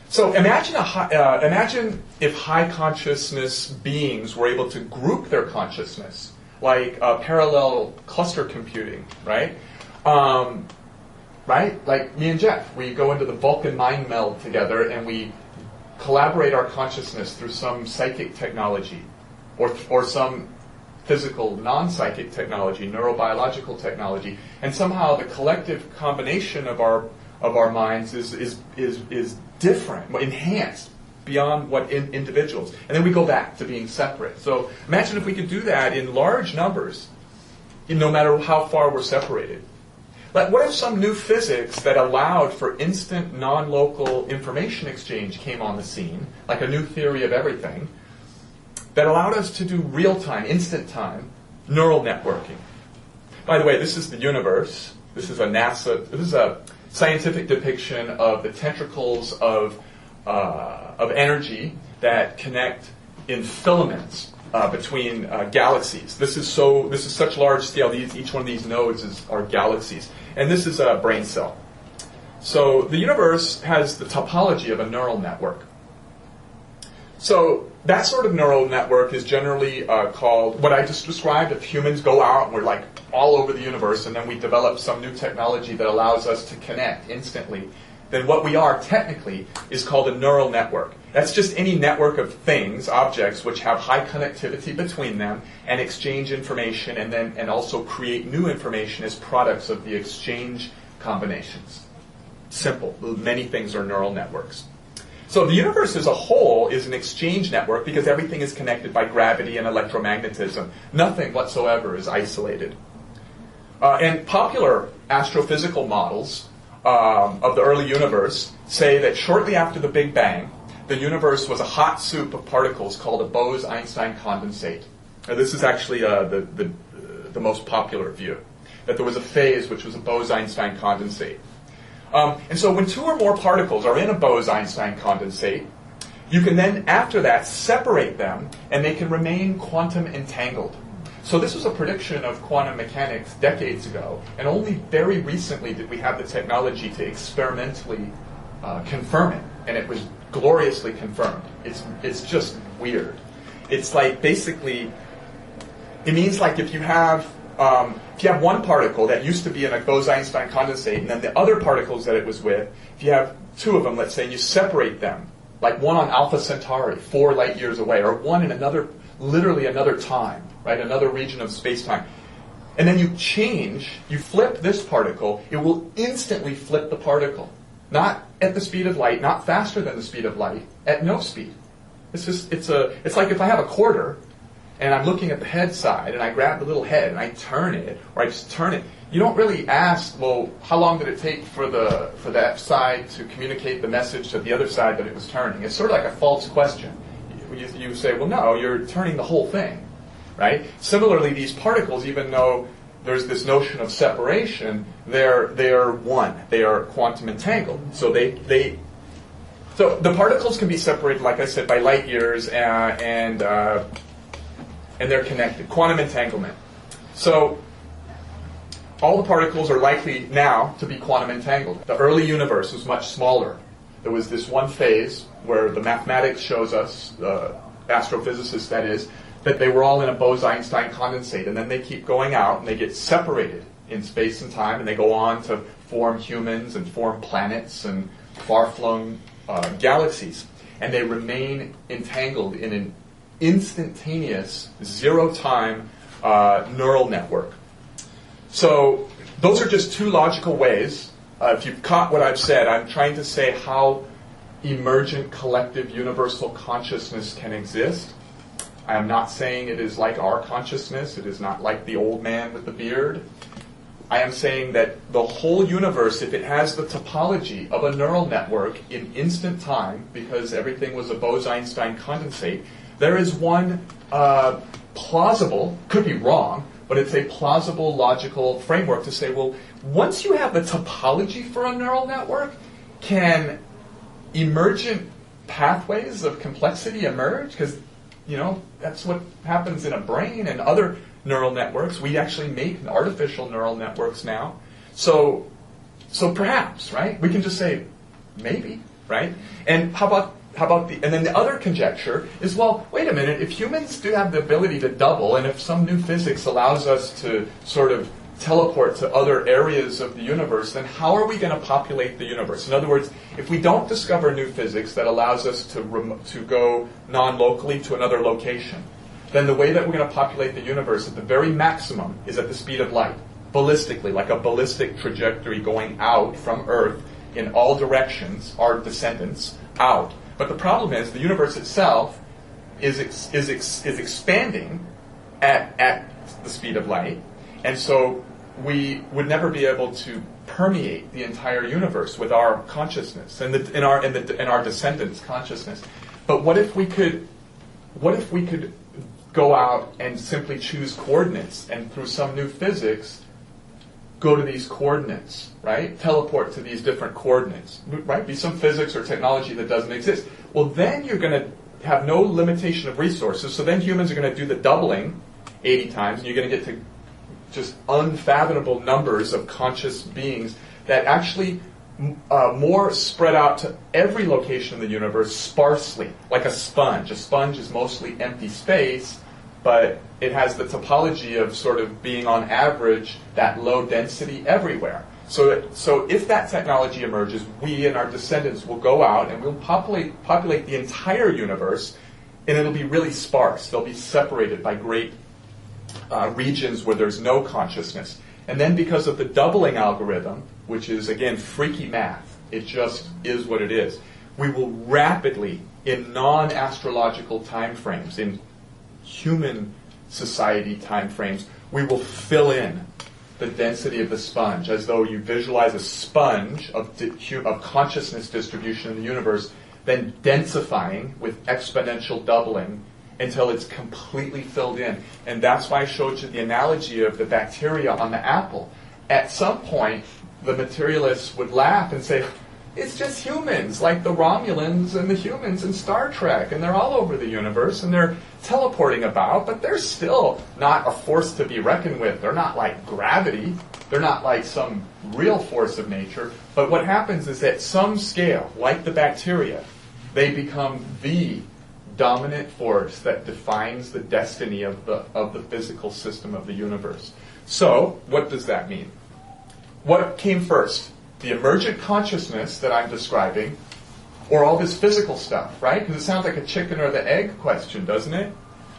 So imagine if high consciousness beings were able to group their consciousness, like parallel cluster computing, right? Right? Like me and Jeff, we go into the Vulcan mind meld together, and we collaborate our consciousness through some psychic technology, or some physical non-psychic technology, neurobiological technology, and somehow the collective combination of our minds is different, enhanced beyond what individuals, and then we go back to being separate. So imagine if we could do that in large numbers, no matter how far we're separated. But what if some new physics that allowed for instant non-local information exchange came on the scene, like a new theory of everything, that allowed us to do real-time, instant-time neural networking? By the way, this is the universe. This is a scientific depiction of the tentacles of energy that connect in filaments between galaxies. This is such large scale. Each one of these nodes are galaxies, and this is a brain cell. So the universe has the topology of a neural network. So that sort of neural network is generally called what I just described. If humans go out and we're like all over the universe, and then we develop some new technology that allows us to connect instantly, then what we are technically is called a neural network. That's just any network of things, objects, which have high connectivity between them and exchange information, and also create new information as products of the exchange combinations. Simple. Many things are neural networks. So the universe as a whole is an exchange network because everything is connected by gravity and electromagnetism. Nothing whatsoever is isolated. And popular astrophysical models of the early universe say that shortly after the Big Bang, the universe was a hot soup of particles called a Bose-Einstein condensate. Now, this is actually the most popular view, that there was a phase which was a Bose-Einstein condensate. And so when two or more particles are in a Bose-Einstein condensate, you can then, after that, separate them, and they can remain quantum entangled. So this was a prediction of quantum mechanics decades ago, and only very recently did we have the technology to experimentally confirm it, and it was gloriously confirmed. It's just weird. It's like basically, it means like if you have if you have one particle that used to be in a Bose-Einstein condensate, and then the other particles that it was with, if you have two of them, let's say, and you separate them, like one on Alpha Centauri, 4 light years away, or one in another, literally another time, right, another region of space-time, and then you flip this particle, it will instantly flip the particle. Not at the speed of light, not faster than the speed of light, at no speed. It's like if I have a quarter, and I'm looking at the head side, and I grab the little head, and I turn it, or I just turn it. You don't really ask, well, how long did it take for that side to communicate the message to the other side that it was turning? It's sort of like a false question. You say, well, no, you're turning the whole thing, right? Similarly, these particles, even though there's this notion of separation, they're one. They are quantum entangled. So so the particles can be separated, like I said, by light years, and they're connected. Quantum entanglement. So all the particles are likely now to be quantum entangled. The early universe was much smaller. There was this one phase where the mathematics shows us, astrophysicists that is, that they were all in a Bose-Einstein condensate, and then they keep going out and they get separated in space and time, and they go on to form humans and form planets and far-flung galaxies. And they remain entangled in an instantaneous, zero-time neural network. So those are just two logical ways. If you've caught what I've said, I'm trying to say how emergent collective universal consciousness can exist. I am not saying it is like our consciousness. It is not like the old man with the beard. I am saying that the whole universe, if it has the topology of a neural network in instant time, because everything was a Bose-Einstein condensate, there is one plausible, could be wrong, but it's a plausible logical framework to say, well, once you have the topology for a neural network, can emergent pathways of complexity emerge? Because, that's what happens in a brain and other neural networks. We actually make artificial neural networks now. So perhaps, right? We can just say, maybe, right? And and then the other conjecture is, well, wait a minute, if humans do have the ability to double, and if some new physics allows us to sort of teleport to other areas of the universe, then how are we going to populate the universe? In other words, if we don't discover new physics that allows us to go non-locally to another location, then the way that we're going to populate the universe at the very maximum is at the speed of light, ballistically, like a ballistic trajectory going out from Earth in all directions, our descendants, out. But the problem is the universe itself is expanding at the speed of light, and so we would never be able to permeate the entire universe with our consciousness and our descendants' consciousness. But what if we could go out and simply choose coordinates, and through some new physics go to these coordinates, right? Teleport to these different coordinates, right? Be some physics or technology that doesn't exist. Well, then you're going to have no limitation of resources, so then humans are going to do the doubling 80 times, and you're going to get to just unfathomable numbers of conscious beings that actually more spread out to every location in the universe sparsely, like a sponge. A sponge is mostly empty space, but it has the topology of sort of being on average that low density everywhere. So if that technology emerges, we and our descendants will go out and we'll populate the entire universe, and it'll be really sparse. They'll be separated by great regions where there's no consciousness. And then because of the doubling algorithm, which is, again, freaky math, it just is what it is, we will rapidly, in non-astrological time frames, in human society time frames, we will fill in the density of the sponge, as though you visualize a sponge of consciousness distribution in the universe, then densifying with exponential doubling until it's completely filled in. And that's why I showed you the analogy of the bacteria on the apple. At some point, the materialists would laugh and say, it's just humans, like the Romulans and the humans in Star Trek, and they're all over the universe, and they're teleporting about, but they're still not a force to be reckoned with. They're not like gravity. They're not like some real force of nature. But what happens is at some scale, like the bacteria, they become the dominant force that defines the destiny of the physical system of the universe. So, what does that mean? What came first? The emergent consciousness that I'm describing, or all this physical stuff, right? Because it sounds like a chicken or the egg question, doesn't it?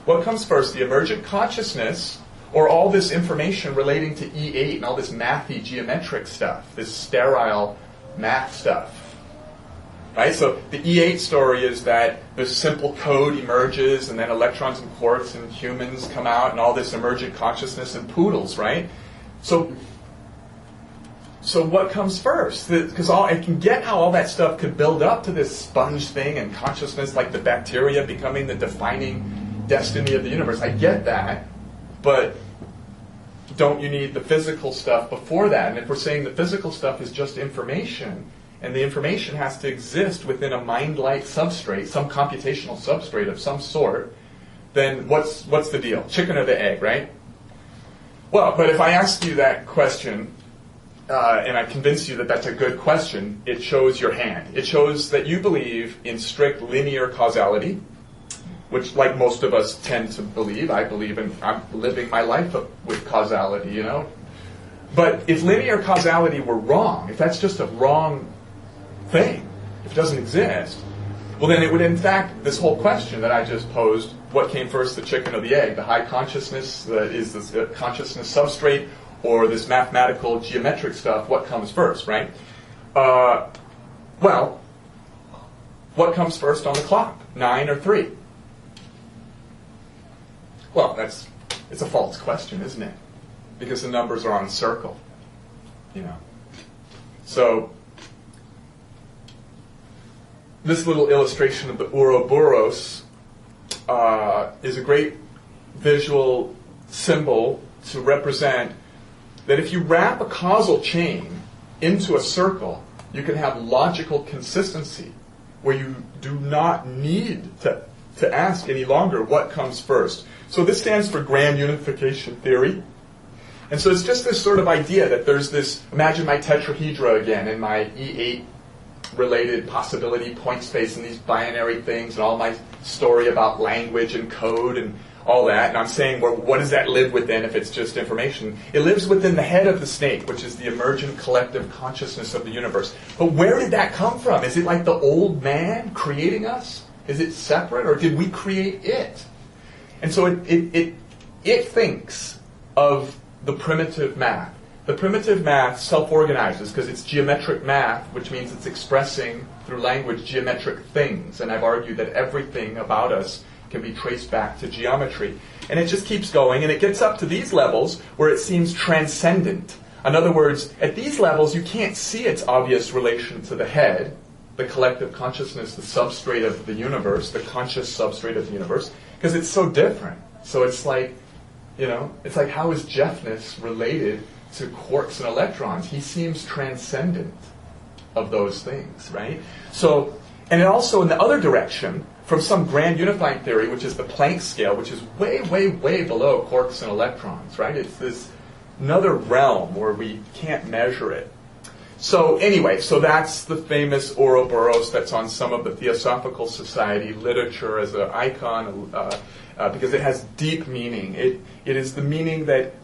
What comes first, the emergent consciousness, or all this information relating to E8 and all this mathy geometric stuff, this sterile math stuff? Right? So the E8 story is that this simple code emerges, and then electrons and quarks and humans come out, and all this emergent consciousness and poodles, right? So what comes first? Because I can get how all that stuff could build up to this sponge thing and consciousness, like the bacteria becoming the defining destiny of the universe. I get that, but don't you need the physical stuff before that? And if we're saying the physical stuff is just information, and the information has to exist within a mind-like substrate, some computational substrate of some sort, then what's the deal? Chicken or the egg, right? Well, but if I ask you that question, and I convince you that that's a good question, it shows your hand. It shows that you believe in strict linear causality, which, like most of us tend to believe, I believe in, I'm living my life with causality, you know? But if linear causality were wrong, if that's just a wrong thing, if it doesn't exist, well then it would, in fact, this whole question that I just posed, what came first, the chicken or the egg? The high consciousness, is this consciousness substrate, or this mathematical geometric stuff, what comes first, right? Well, what comes first on the clock, 9 or 3? Well, it's a false question, isn't it? Because the numbers are on a circle, you know. So, this little illustration of the Ouroboros is a great visual symbol to represent that if you wrap a causal chain into a circle, you can have logical consistency, where you do not need to ask any longer what comes first. So this stands for grand unification theory. And so it's just this sort of idea that there's this, imagine my tetrahedra again, and my E8 related possibility point space and these binary things, and all my story about language and code and all that. And I'm saying, well, what does that live within if it's just information? It lives within the head of the snake, which is the emergent collective consciousness of the universe. But where did that come from? Is it like the old man creating us? Is it separate, or did we create it? And so it thinks of the primitive math. The primitive math self-organizes because it's geometric math, which means it's expressing through language geometric things. And I've argued that everything about us can be traced back to geometry. And it just keeps going, and it gets up to these levels where it seems transcendent. In other words, at these levels, you can't see its obvious relation to the head, the collective consciousness, the substrate of the universe, the conscious substrate of the universe, because it's so different. So it's like, it's like, how is Jeffness related to quarks and electrons? He seems transcendent of those things, right? So, and it also, in the other direction, from some grand unifying theory, which is the Planck scale, which is way, way, way below quarks and electrons, right? It's this another realm where we can't measure it. So anyway, so that's the famous Ouroboros that's on some of the Theosophical Society literature as an icon, because it has deep meaning. It is the meaning that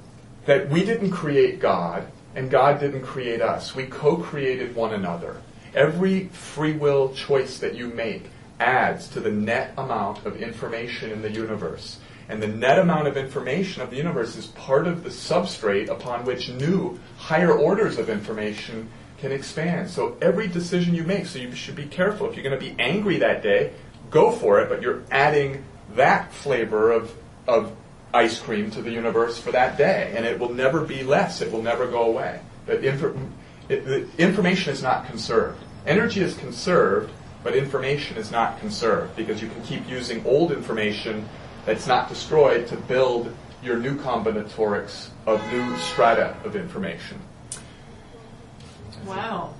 we didn't create God, and God didn't create us. We co-created one another. Every free will choice that you make adds to the net amount of information in the universe. And the net amount of information of the universe is part of the substrate upon which new, higher orders of information can expand. So every decision you make, so you should be careful. If you're going to be angry that day, go for it, but you're adding that flavor of ice cream to the universe for that day. And it will never be less. It will never go away. The information is not conserved. Energy is conserved, but information is not conserved, because you can keep using old information that's not destroyed to build your new combinatorics of new strata of information. Wow.